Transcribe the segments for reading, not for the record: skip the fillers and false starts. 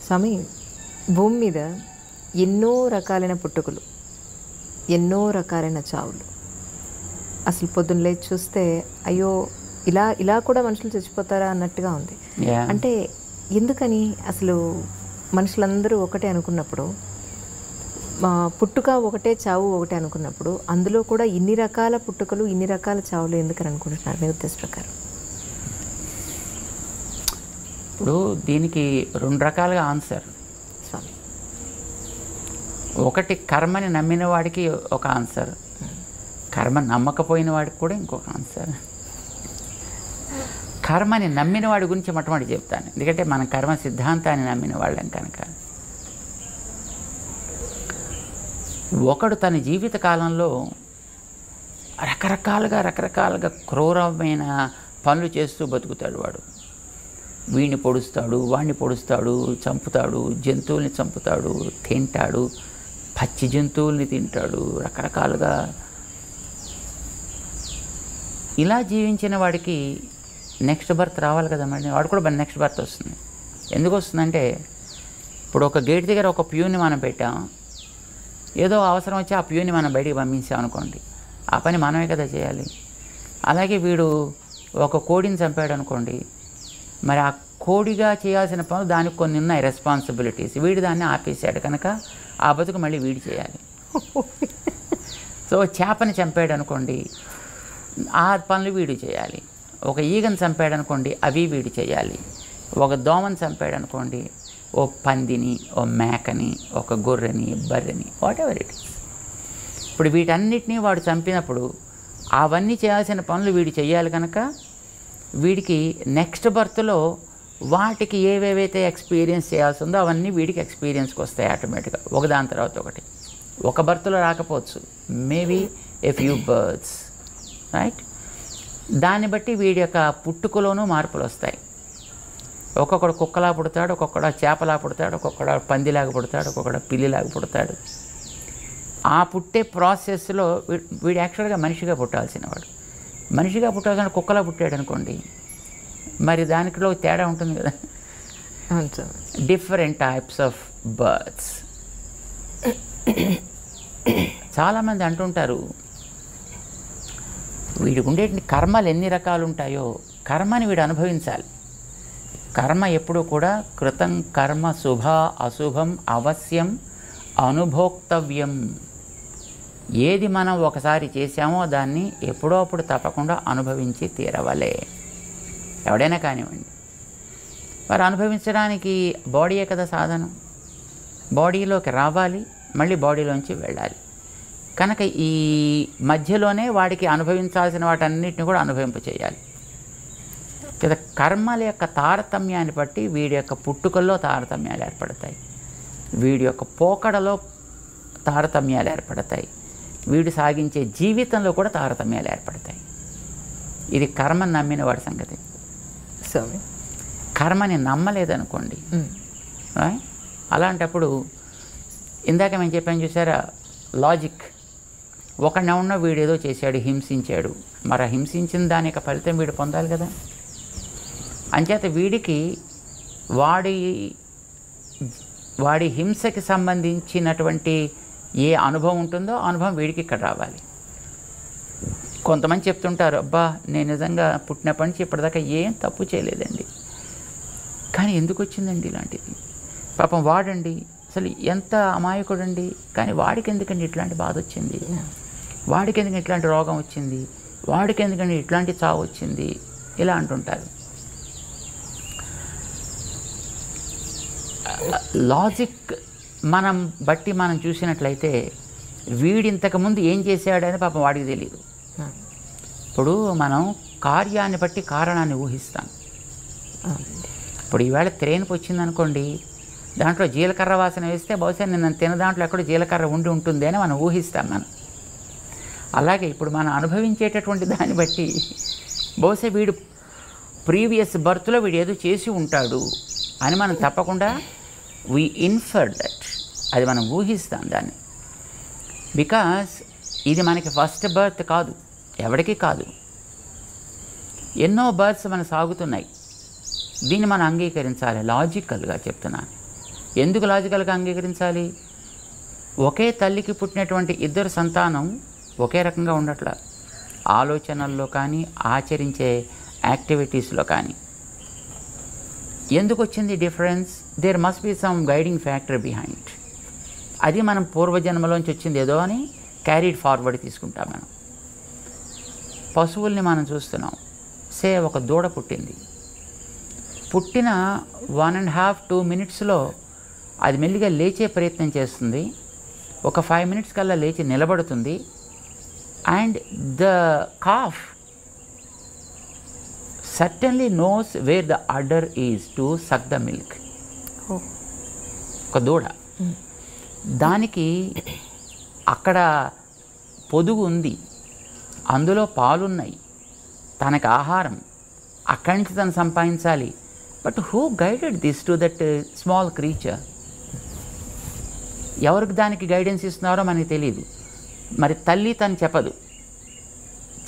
స్వామి, భూమి మీద ఎన్నో రకాలైన పుట్టుకలు, ఎన్నో రకాలైన చావులు. అసలు పొద్దున్న లేచి చూస్తే అయ్యో ఇలా ఇలా కూడా మనుషులు చచ్చిపోతారా అన్నట్టుగా ఉంది. అంటే ఎందుకని అసలు మనుషులందరూ ఒకటే అనుకున్నప్పుడు, పుట్టుక ఒకటే చావు ఒకటే అనుకున్నప్పుడు, అందులో కూడా ఇన్ని రకాల పుట్టుకలు ఇన్ని రకాల చావులు ఎందుకని అనుకుంటున్నారు మీ ఉద్దేశ ప్రకారం? ఇప్పుడు దీనికి రెండు రకాలుగా ఆన్సర్ స్వామి. ఒకటి కర్మని నమ్మిన వాడికి ఒక ఆన్సర్, కర్మ నమ్మకపోయిన వాడికి కూడా ఇంకొక ఆన్సర్. కర్మని నమ్మిన వాడి గురించి మొట్టమొదటి చెప్తాను, ఎందుకంటే మన కర్మ సిద్ధాంతాన్ని నమ్మిన వాళ్ళం కనుక. ఒకడు తన జీవిత కాలంలో రకరకాలుగా క్రూరమైన పనులు చేస్తూ బతుకుతాడు. వాడు వీడిని పొడుస్తాడు, వాడిని పొడుస్తాడు, చంపుతాడు, జంతువుల్ని చంపుతాడు, తింటాడు, పచ్చి జంతువుల్ని తింటాడు, రకరకాలుగా. ఇలా జీవించిన వాడికి నెక్స్ట్ బర్త్ రావాలి కదా, మళ్ళీ వాడు కూడా నెక్స్ట్ బర్త్ వస్తుంది. ఎందుకు వస్తుందంటే, ఇప్పుడు ఒక గేట్ దగ్గర ఒక ప్యూని మనం పెట్టాం, ఏదో అవసరం వచ్చి ఆ ప్యూని మనం బయటికి పంపించాం అనుకోండి, ఆ పని మనమే కదా చేయాలి. అలాగే వీడు ఒక కోడిని చంపాడు అనుకోండి, మరి ఆ కోడిగా చేయాల్సిన పనులు దానికి కొన్ని ఉన్నాయి రెస్పాన్సిబిలిటీస్, వీడు దాన్ని ఆపేశాడు కనుక ఆ బతుకు మళ్ళీ వీడు చేయాలి. సో చేపని చంపాడు అనుకోండి, ఆ పనులు వీడు చేయాలి. ఒక ఈగను చంపాడు అనుకోండి, అవి వీడు చేయాలి. ఒక దోమని చంపాడు అనుకోండి, ఓ పందిని, ఓ మేకని, ఒక గొర్రెని, బర్రెని, వాట్ ఎవర్ ఇట్ ఈస్. ఇప్పుడు వీటన్నిటినీ వాడు చంపినప్పుడు అవన్నీ చేయాల్సిన పనులు వీడు చేయాలి కనుక వీడికి నెక్స్ట్ బర్త్లో వాటికి ఏవేవైతే ఎక్స్పీరియన్స్ చేయాల్సి ఉందో అవన్నీ వీడికి ఎక్స్పీరియన్స్కి వస్తాయి ఆటోమేటిక్గా, ఒకదాని తర్వాత ఒకటి. ఒక బర్త్లో రాకపోవచ్చు, maybe a few births, right. దాన్ని బట్టి వీడి యొక్క పుట్టుకలోనూ మార్పులు వస్తాయి. ఒక్కొక్కడు కుక్కలా పుడతాడు, ఒక్కొక్కడు చేపలా పుడతాడు, ఒక్కొక్కడు పందిలాగా పుడతాడు, ఒక్కొక్కడు పిల్లిలాగా పుడతాడు. ఆ పుట్టే ప్రాసెస్లో వీడు యాక్చువల్గా మనిషిగా పుట్టాల్సిన వాడు. మనిషిగా పుట్టాల్సిన కుక్కలా పుట్టాడు అనుకోండి, మరి దానిలో తేడా ఉంటుంది కదా. Different types of births. చాలామంది అంటుంటారు, వీడికి ఉండే కర్మలు ఎన్ని రకాలు ఉంటాయో కర్మని వీడు అనుభవించాలి. కర్మ ఎప్పుడూ కూడా కృతం కర్మ శుభ అశుభం అవశ్యం అనుభోక్తవ్యం. ఏది మనం ఒకసారి చేశామో దాన్ని ఎప్పుడో అప్పుడు తప్పకుండా అనుభవించి తీరవలే, ఎవడైనా కానివ్వండి. మరి అనుభవించడానికి బాడీయే కదా సాధనం. బాడీలోకి రావాలి, మళ్ళీ బాడీలోంచి వెళ్ళాలి. కనుక ఈ మధ్యలోనే వాడికి అనుభవించాల్సిన వాటన్నిటిని కూడా అనుభవింప చేయాలి కదా. కర్మల యొక్క తారతమ్యాన్ని బట్టి వీడి యొక్క పుట్టుకల్లో తారతమ్యాలు ఏర్పడతాయి, వీడి యొక్క పోకడలో తారతమ్యాలు ఏర్పడతాయి, వీడు సాగించే జీవితంలో కూడా తారతమ్యాలు ఏర్పడతాయి. ఇది కర్మని నమ్మిన వాడి సంగతి. కర్మని నమ్మలేదనుకోండి, అలాంటప్పుడు ఇందాక మేము చెప్పాను చూసారా, లాజిక్. ఒకడిని ఉన్న వీడు ఏదో చేశాడు, హింసించాడు, మరి హింసించిన దాని యొక్క ఫలితం వీడు పొందాలి కదా. అంచేత వీడికి వాడి హింసకి సంబంధించినటువంటి ఏ అనుభవం ఉంటుందో ఆ అనుభవం వీడికి ఇక్కడ రావాలి. కొంతమంది చెప్తుంటారు, అబ్బా నేను నిజంగా పుట్టినప్పటి నుంచి ఇప్పటిదాకా ఏం తప్పు చేయలేదండి, కానీ ఎందుకు వచ్చిందండి ఇలాంటిది. పాపం వాడండి అసలు ఎంత అమాయకుడండి, కానీ వాడికి ఎందుకండి ఇట్లాంటి బాధ వచ్చింది, వాడికి ఎందుకంటే ఇట్లాంటి రోగం వచ్చింది, వాడికి ఎందుకంటే ఇట్లాంటి చావు వచ్చింది, ఇలా అంటుంటారు. లాజిక్ మనం బట్టి మనం చూసినట్లయితే వీడు ఇంతకుముందు ఏం చేశాడని పాపం వాడికి తెలియదు. ఇప్పుడు మనం కార్యాన్ని బట్టి కారణాన్ని ఊహిస్తాం. ఇప్పుడు ఈవేళ త్రేన్పు వచ్చిందనుకోండి, దాంట్లో జీలకర్ర వాసన వేస్తే బహుశా నేను తిన దాంట్లో ఎక్కడో జీలకర్ర ఉండి ఉంటుంది అని మనం ఊహిస్తాం మనం. అలాగే ఇప్పుడు మనం అనుభవించేటటువంటి దాన్ని బట్టి బహుశా వీడు ప్రీవియస్ బర్త్లో వీడు ఏదో చేసి ఉంటాడు అని మనం తప్పకుండా వీ ఇన్ఫర్ దట్, అది మనం ఊహిస్తాం దాన్ని. బికాస్ ఇది మనకి ఫస్ట్ బర్త్ కాదు, ఎవరికి కాదు, ఎన్నో బర్త్స్ మనం సాగుతున్నాయి. దీన్ని మనం అంగీకరించాలి, లాజికల్గా చెప్తున్నాను. ఎందుకు లాజికల్గా అంగీకరించాలి? ఒకే తల్లికి పుట్టినటువంటి ఇద్దరు సంతానం ఒకే రకంగా ఉండట్ల, ఆలోచనల్లో కానీ ఆచరించే యాక్టివిటీస్లో కానీ. ఎందుకు వచ్చింది difference? There must be some guiding factor behind. అది మనం పూర్వజన్మలోంచి వచ్చింది ఏదో అని క్యారీడ్ ఫార్వర్డ్ తీసుకుంటాం మనం. పశువుల్ని మనం చూస్తున్నాం. సే ఒక దూడ పుట్టింది, పుట్టిన 1.5-2 మినిట్స్లో అది మెల్లిగా లేచే ప్రయత్నం చేస్తుంది. ఒక 5 మినిట్స్ కల్లా లేచి నిలబడుతుంది. And the calf certainly knows where the udder is to suck the milk. ఒక దూడ, దానికి అక్కడ పొదుగు ఉంది, అందులో పాలున్నాయి, తనకు ఆహారం అక్కడి నుంచి తను సంపాదించాలి. But who guided this to that small creature? ఎవరికి దానికి గైడెన్స్ ఇస్తున్నారో మనకి తెలియదు. మరి తల్లి తను చెప్పదు,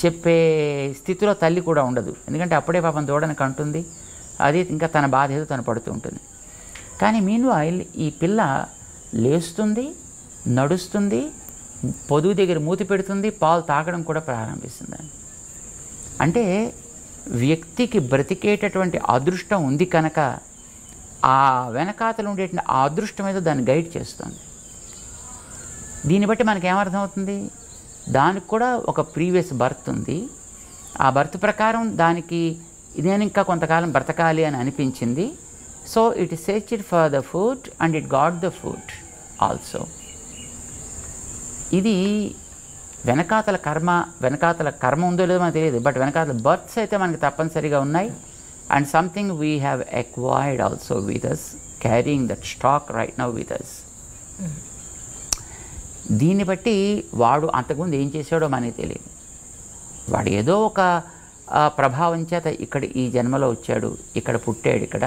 చెప్పే స్థితిలో తల్లి కూడా ఉండదు. ఎందుకంటే అప్పుడే పాపం దూడని కంటుంది, అది ఇంకా తన బాధ ఏదో తను పడుతూ ఉంటుంది. కానీ మీన్వైల్ ఈ పిల్ల లేస్తుంది, నడుస్తుంది, పొదుగు దగ్గర మూతి పెడుతుంది, పాలు తాగడం కూడా ప్రారంభిస్తుంది. అంటే వ్యక్తికి బ్రతికేటటువంటి అదృష్టం ఉంది కనుక ఆ వెనకాతలు ఉండేటువంటి ఆ అదృష్టం ఏదో దాన్ని గైడ్ చేస్తుంది. దీన్ని బట్టి మనకి ఏమర్థమవుతుంది? దానికి కూడా ఒక ప్రీవియస్ బర్త్ ఉంది. ఆ బర్త్ ప్రకారం దానికి నేను ఇంకా కొంతకాలం బ్రతకాలి అని అనిపించింది. So it searched for the food and it got the food also. ఇది వెనకాతల కర్మ ఉందో లేదో మనకు తెలియదు, బట్ వెనకాతల బర్త్స్ అయితే మనకి తప్పనిసరిగా ఉన్నాయి. And something we have acquired also with us, carrying that stock right now with us. దీన్ని బట్టి వాడు అంతకుముందు ఏం చేశాడో మనకి తెలియదు. వాడు ఏదో ఒక ప్రభావం చేత ఇక్కడ ఈ జన్మలో వచ్చాడు, ఇక్కడ పుట్టాడు ఇక్కడ.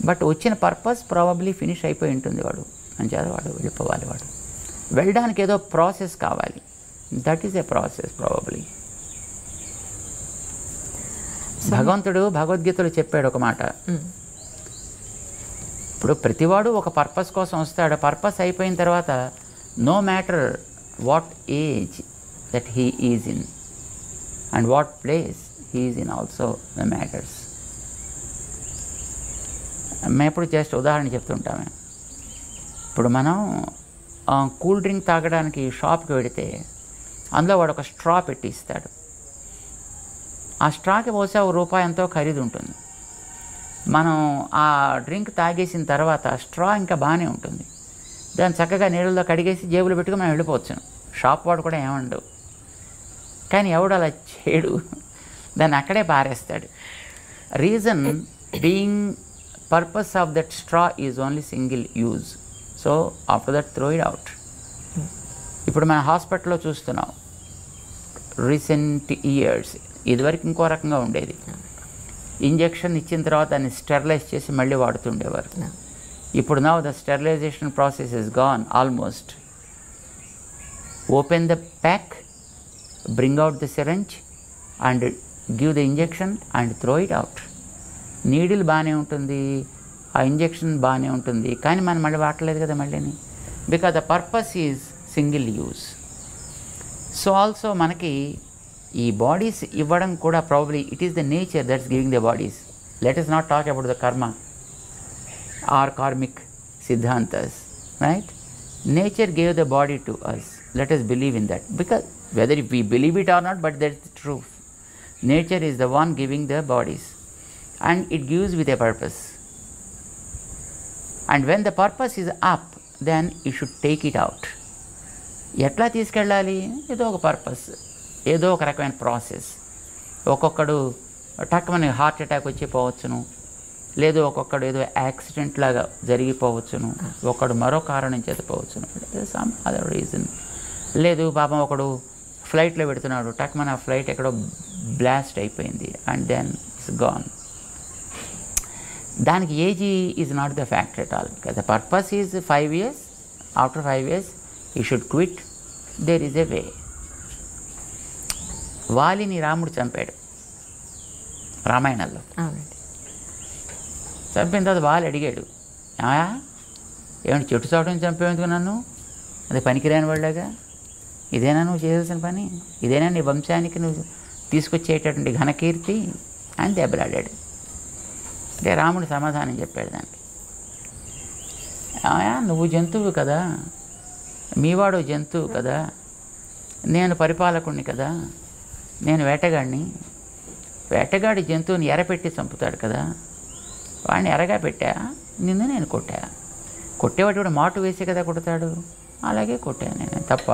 బట్ వచ్చిన పర్పస్ ప్రాబబ్లీ ఫినిష్ అయిపోయి ఉంటుంది. వాడు అంచేత వాడు వెళ్ళిపోవాలి. వాడు వెళ్ళడానికి ఏదో ప్రాసెస్ కావాలి. That is a process probably. భగవంతుడు భగవద్గీతలో చెప్పాడు ఒక మాట. ఇప్పుడు ప్రతివాడు ఒక పర్పస్ కోసం వస్తాడు. పర్పస్ అయిపోయిన తర్వాత no matter what age that he is in and what place he is in also the matters. మేము ఇప్పుడు జస్ట్ ఉదాహరణ చెప్తుంటాము. ఇప్పుడు మనం కూల్ డ్రింక్ తాగడానికి షాప్కి వెడితే అందులో వాడు ఒక స్ట్రా పెట్టి ఇస్తాడు. ఆ స్ట్రాకి బహుశా ₹1 ఎంతో ఖరీదు ఉంటుంది. మనం ఆ డ్రింక్ తాగేసిన తర్వాత ఆ స్ట్రా ఇంకా బాగానే ఉంటుంది. దాన్ని చక్కగా నీళ్ళలో కడిగేసి జేబులో పెట్టుకుని మనం వెళ్ళిపోవచ్చును. షాప్ వాడు కూడా ఏమండవు. కానీ ఎవడు అలా చేయడు, దాన్ని అక్కడే పారేస్తాడు. Reason being purpose of that straw is only single use. So after that throw it out. ఇప్పుడు మన హాస్పిటల్లో చూస్తున్నాం రీసెంట్ ఇయర్స్. ఇదివరకు ఇంకో రకంగా ఉండేది. ఇంజెక్షన్ ఇచ్చిన తర్వాత దాన్ని స్టెరిలైజ్ చేసి మళ్ళీ వాడుతుండేవారు. ఇప్పుడు now the sterilization process is gone almost. Open the pack, bring out the syringe and give the injection and throw it out. Needle బాగానే ఉంటుంది, ఆ ఇంజెక్షన్ బాగానే ఉంటుంది, కానీ మనం మళ్ళీ వాడలేదు కదా మళ్ళీని. Because the purpose is single use. So also మనకి ఈ బాడీస్ ఇవ్వడం కూడా probably it is the nature that's giving the bodies. Let us not talk about the karma or karmic siddhantas, right? Nature gave the body to us. Let us believe in that, because whether if we believe it or not, but that's the truth. Nature is the one giving the bodies and it gives with a purpose. And when the purpose is up, then you should take it out. ఎట్లా తీసుకెళ్ళాలి? ఏదో ఒక purpose, ఏదో ఒక రకమైన process. ఒక్కొక్కడు టక్కుమని heart attack వచ్చి పోవచ్చును, లేదు ఒక్కొక్కడు ఏదో యాక్సిడెంట్ లాగా జరిగిపోవచ్చును, ఒకడు మరో కారణం చేతపోవచ్చును, సమ్ అదర్ రీజన్. లేదు పాపం ఒకడు ఫ్లైట్లో పెడుతున్నాడు, టక్మన్ ఆ ఫ్లైట్ ఎక్కడో బ్లాస్ట్ అయిపోయింది అండ్ దెన్ ఇట్స్ గాన్. దానికి age is not the factor at all. The purpose is 5 years. After 5 years you should quit. There is a way. వాలిని రాముడు చంపాడు రామాయణంలో. చంపిన తర్వాత వాళ్ళు అడిగాడు, ఏమంటే చెట్టు చాటుని చంపేందుకు నన్ను, అది పనికిరాని వాళ్ళగా, ఇదేనా నువ్వు చేయాల్సిన పని, ఇదేనా నీ వంశానికి నువ్వు తీసుకొచ్చేటటువంటి ఘనకీర్తి అని దెబ్బలాడాడు. అంటే రాముడు సమాధానం చెప్పాడు దానికి, నువ్వు జంతువు కదా, మీవాడు జంతువు కదా, నేను పరిపాలకుణ్ణి కదా, నేను వేటగాడిని. వేటగాడి జంతువుని ఎరపెట్టి చంపుతాడు కదా, వాడిని ఎరగా పెట్టా, నిన్ను నేను కొట్టా. కొట్టేవాడు కూడా మాటు వేసే కదా కొడతాడు, అలాగే కొట్టాను నేను. తప్ప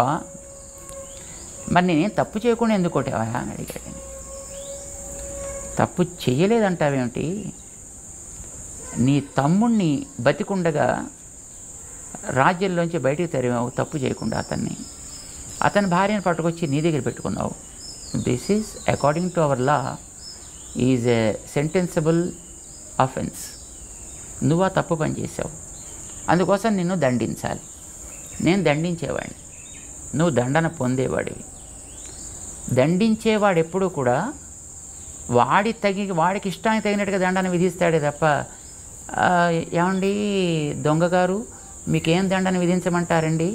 మరి నేనేం తప్పు చేయకుండా ఎందుకు కొట్టావా అని అడిగాడు. తప్పు చెయ్యలేదంటావేమిటి, నీ తమ్ముణ్ణి బతికుండగా రాజ్యంలోంచి బయటికి తరిమావు తప్పు చేయకుండా అతని భార్యను పట్టుకొచ్చి నీ దగ్గర పెట్టుకున్నావు. This is according to our law is a sentenceable offence. నువ్వు ఆ తప్పు పని చేసావు, అందుకోసం నిన్ను దండించాలి. నేను దండించేవాడిని, నువ్వు దండన పొందేవాడివి. దండించేవాడు ఎప్పుడూ కూడా వాడికి ఇష్టానికి తగినట్టుగా దండన విధిస్తాడే తప్ప, ఏమండి దొంగగారు మీకేం దండన విధించమంటారండి,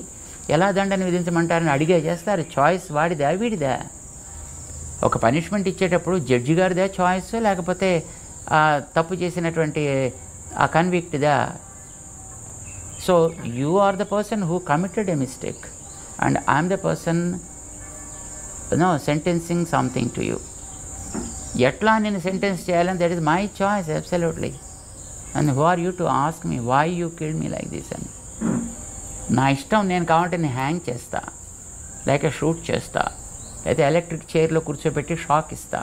ఎలా దండన విధించమంటారని అడిగే చేస్తారు. చాయిస్ వాడిదా వీడిదా? ఒక పనిష్మెంట్ ఇచ్చేటప్పుడు జడ్జి గారిదా చాయిస్, లేకపోతే తప్పు చేసినటువంటి ఆ కన్విక్ట్దా? So you are the person who committed a mistake and I'm the person sentencing something to you. ఎట్లా నేను సెంటెన్స్ చేయాలని that is my choice absolutely. And who are you to ask me why you killed me like this అని. నా ఇష్టం, నేను కావాలంటే నేను hang చేస్తా, లేక షూట్ చేస్తా, లేకపోతే ఎలక్ట్రిక్ చైర్లో కూర్చోబెట్టి షాక్ ఇస్తా,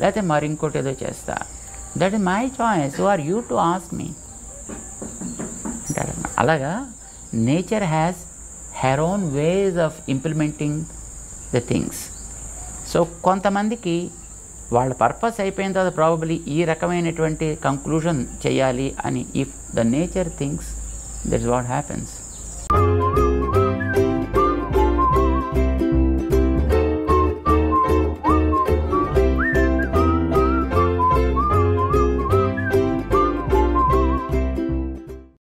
లేకపోతే మరి ఇంకోటి ఏదో చేస్తా. That is my choice, who are you to ask me అంటాడు. అలాగా nature has her own ways of implementing the things. So కొంతమందికి వాళ్ళ పర్పస్ అయిపోయిన తర్వాత ప్రాబబ్లీ ఈ రకమైనటువంటి కంక్లూజన్ చేయాలి అని, if the nature things that's what happens.